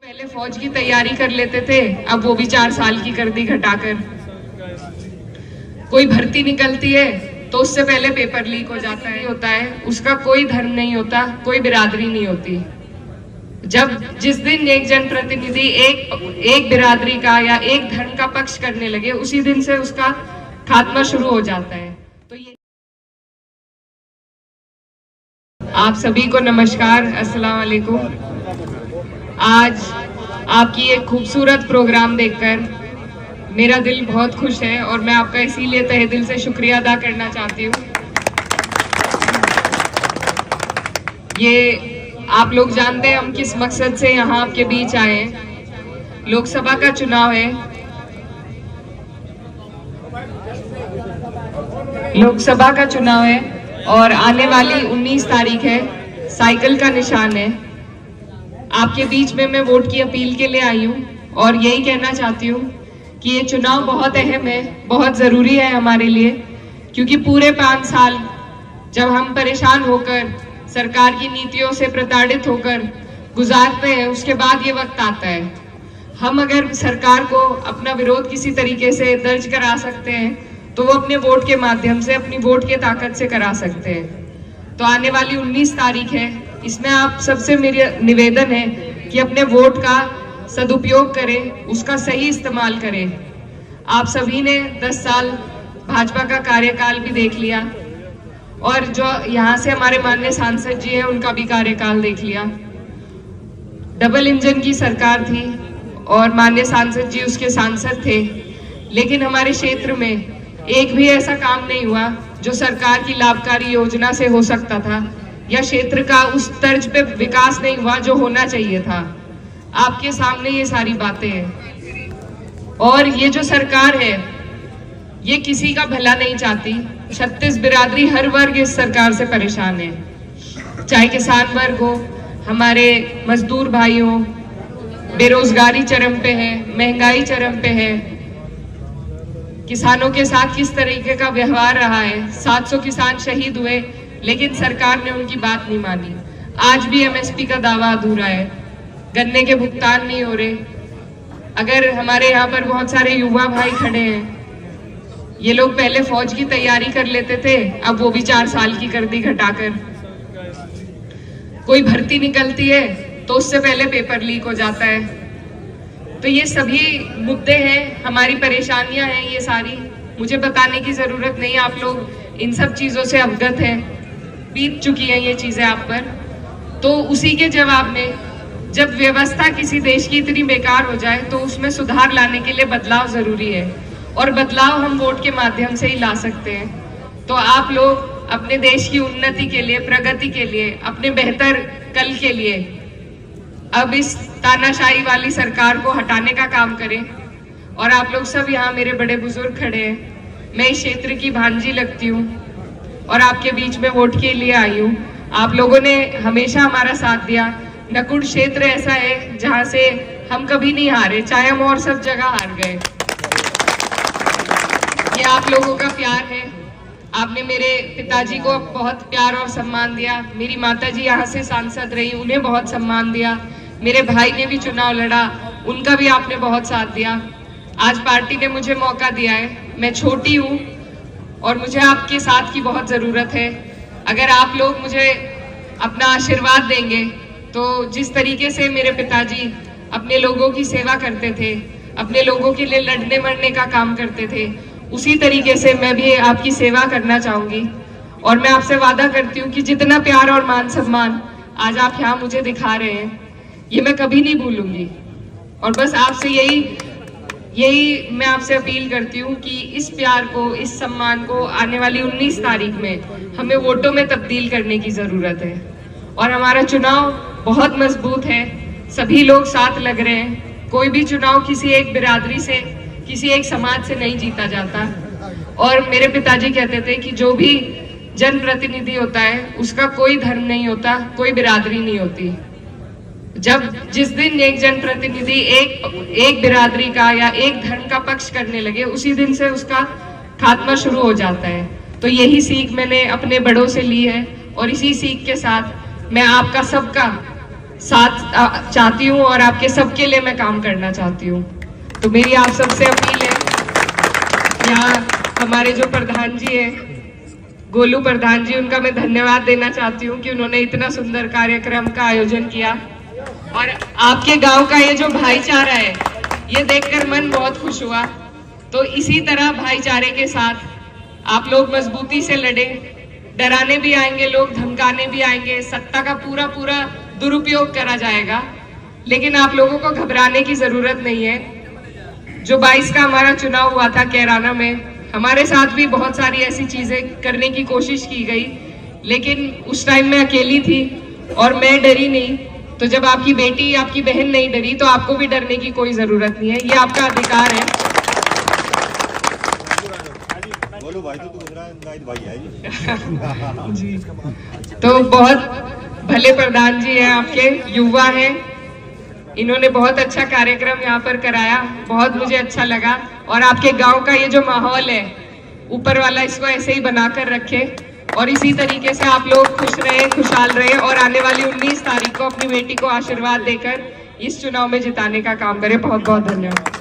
पहले फौज की तैयारी कर लेते थे, अब वो भी 4 साल की कर दी घटाकर। कोई भर्ती निकलती है तो उससे पहले पेपर लीक हो जाता है, उसका कोई धर्म नहीं होता, कोई बिरादरी नहीं होती। जिस दिन एक जनप्रतिनिधि एक बिरादरी का या एक धर्म का पक्ष करने लगे, उसी दिन से उसका खात्मा शुरू हो जाता है। तो ये आप सभी को नमस्कार, अस्सलाम वालेकुम। आज आपकी एक खूबसूरत प्रोग्राम देखकर मेरा दिल बहुत खुश है और मैं आपका इसीलिए तहे दिल से शुक्रिया अदा करना चाहती हूँ। ये आप लोग जानते हैं हम किस मकसद से यहाँ आपके बीच आए हैं। लोकसभा का चुनाव है, लोकसभा का चुनाव है और आने वाली 19 तारीख है, साइकिल का निशान है। आपके बीच में मैं वोट की अपील के लिए आई हूँ और यही कहना चाहती हूँ कि ये चुनाव बहुत अहम है, बहुत ज़रूरी है हमारे लिए, क्योंकि पूरे 5 साल जब हम परेशान होकर सरकार की नीतियों से प्रताड़ित होकर गुजारते हैं, उसके बाद ये वक्त आता है। हम अगर सरकार को अपना विरोध किसी तरीके से दर्ज करा सकते हैं तो वो अपने वोट के माध्यम से, अपनी वोट के ताकत से करा सकते हैं। तो आने वाली 19 तारीख है, इसमें आप सबसे मेरी निवेदन है कि अपने वोट का सदुपयोग करें, उसका सही इस्तेमाल करें। आप सभी ने 10 साल भाजपा का कार्यकाल भी देख लिया और जो यहाँ से हमारे माननीय सांसद जी हैं उनका भी कार्यकाल देख लिया। डबल इंजन की सरकार थी और माननीय सांसद जी उसके सांसद थे, लेकिन हमारे क्षेत्र में एक भी ऐसा काम नहीं हुआ जो सरकार की लाभकारी योजना से हो सकता था, या क्षेत्र का उस तर्ज पे विकास नहीं हुआ जो होना चाहिए था। आपके सामने ये सारी बातें हैं और ये जो सरकार है ये किसी का भला नहीं चाहती। 36 बिरादरी, हर वर्ग इस सरकार से परेशान है, चाहे किसान वर्ग हो, हमारे मजदूर भाई हो। बेरोजगारी चरम पे है, महंगाई चरम पे है, किसानों के साथ किस तरीके का व्यवहार रहा है। 700 किसान शहीद हुए लेकिन सरकार ने उनकी बात नहीं मानी। आज भी एमएसपी का दावा अधूरा है, गन्ने के भुगतान नहीं हो रहे। अगर हमारे यहाँ पर बहुत सारे युवा भाई खड़े हैं, ये लोग पहले फौज की तैयारी कर लेते थे, अब वो भी 4 साल की कर दी घटाकर। कोई भर्ती निकलती है तो उससे पहले पेपर लीक हो जाता है। तो ये सभी मुद्दे हैं, हमारी परेशानियां हैं, ये सारी मुझे बताने की जरूरत नहीं, आप लोग इन सब चीजों से अवगत हैं, बीत चुकी हैं ये चीजें आप पर। तो उसी के जवाब में जब व्यवस्था किसी देश की इतनी बेकार हो जाए तो उसमें सुधार लाने के लिए बदलाव जरूरी है और बदलाव हम वोट के माध्यम से ही ला सकते हैं। तो आप लोग अपने देश की उन्नति के लिए, प्रगति के लिए, अपने बेहतर कल के लिए अब इस तानाशाही वाली सरकार को हटाने का काम करें। और आप लोग सब यहाँ मेरे बड़े बुजुर्ग खड़े हैं, मैं इस क्षेत्र की भांजी लगती हूँ और आपके बीच में वोट के लिए आई हूँ। आप लोगों ने हमेशा हमारा साथ दिया। नकुड़ क्षेत्र ऐसा है जहाँ से हम कभी नहीं हारे, चाहे हम और सब जगह हार गए। ये आप लोगों का प्यार है। आपने मेरे पिताजी को बहुत प्यार और सम्मान दिया, मेरी माताजी यहाँ से सांसद रही, उन्हें बहुत सम्मान दिया। मेरे भाई ने भी चुनाव लड़ा, उनका भी आपने बहुत साथ दिया। आज पार्टी ने मुझे मौका दिया है, मैं छोटी हूँ और मुझे आपके साथ की बहुत ज़रूरत है। अगर आप लोग मुझे अपना आशीर्वाद देंगे तो जिस तरीके से मेरे पिताजी अपने लोगों की सेवा करते थे, अपने लोगों के लिए लड़ने मरने का काम करते थे, उसी तरीके से मैं भी आपकी सेवा करना चाहूँगी। और मैं आपसे वादा करती हूँ कि जितना प्यार और मान सम्मान आज आप यहाँ मुझे दिखा रहे हैं, ये मैं कभी नहीं भूलूंगी। और बस आपसे यही मैं आपसे अपील करती हूँ कि इस प्यार को, इस सम्मान को आने वाली 19 तारीख में हमें वोटों में तब्दील करने की ज़रूरत है। और हमारा चुनाव बहुत मजबूत है, सभी लोग साथ लग रहे हैं। कोई भी चुनाव किसी एक बिरादरी से, किसी एक समाज से नहीं जीता जाता। और मेरे पिताजी कहते थे कि जो भी जनप्रतिनिधि होता है उसका कोई धर्म नहीं होता, कोई बिरादरी नहीं होती। जिस दिन एक जनप्रतिनिधि एक बिरादरी का या एक धर्म का पक्ष करने लगे, उसी दिन से उसका खात्मा शुरू हो जाता है। तो यही सीख मैंने अपने बड़ों से ली है और इसी सीख के साथ मैं आपका सबका साथ चाहती हूँ और आपके सबके लिए मैं काम करना चाहती हूँ। तो मेरी आप सबसे अपील है, यहाँ हमारे जो प्रधान जी हैं, गोलू प्रधान जी, उनका मैं धन्यवाद देना चाहती हूँ कि उन्होंने इतना सुंदर कार्यक्रम का आयोजन किया। और आपके गांव का ये जो भाईचारा है, ये देखकर मन बहुत खुश हुआ। तो इसी तरह भाईचारे के साथ आप लोग मजबूती से लड़े। डराने भी आएंगे लोग, धमकाने भी आएंगे, सत्ता का पूरा दुरुपयोग करा जाएगा, लेकिन आप लोगों को घबराने की जरूरत नहीं है। जो 22 का हमारा चुनाव हुआ था कैराना में, हमारे साथ भी बहुत सारी ऐसी चीजें करने की कोशिश की गई, लेकिन उस टाइम मैं अकेली थी और मैं डरी नहीं। तो जब आपकी बेटी, आपकी बहन नहीं डरी, तो आपको भी डरने की कोई जरूरत नहीं है, ये आपका अधिकार है। बोलो भाई, तो भाई है जी। तो बहुत भले प्रधान जी हैं आपके, युवा हैं, इन्होंने बहुत अच्छा कार्यक्रम यहाँ पर कराया, बहुत मुझे अच्छा लगा। और आपके गांव का ये जो माहौल है, ऊपर वाला इसको ऐसे ही बनाकर रखे और इसी तरीके से आप लोग खुश रहे, खुशहाल रहे और आने वाली 19 तारीख को अपनी बेटी को आशीर्वाद देकर इस चुनाव में जिताने का काम करें। बहुत बहुत धन्यवाद।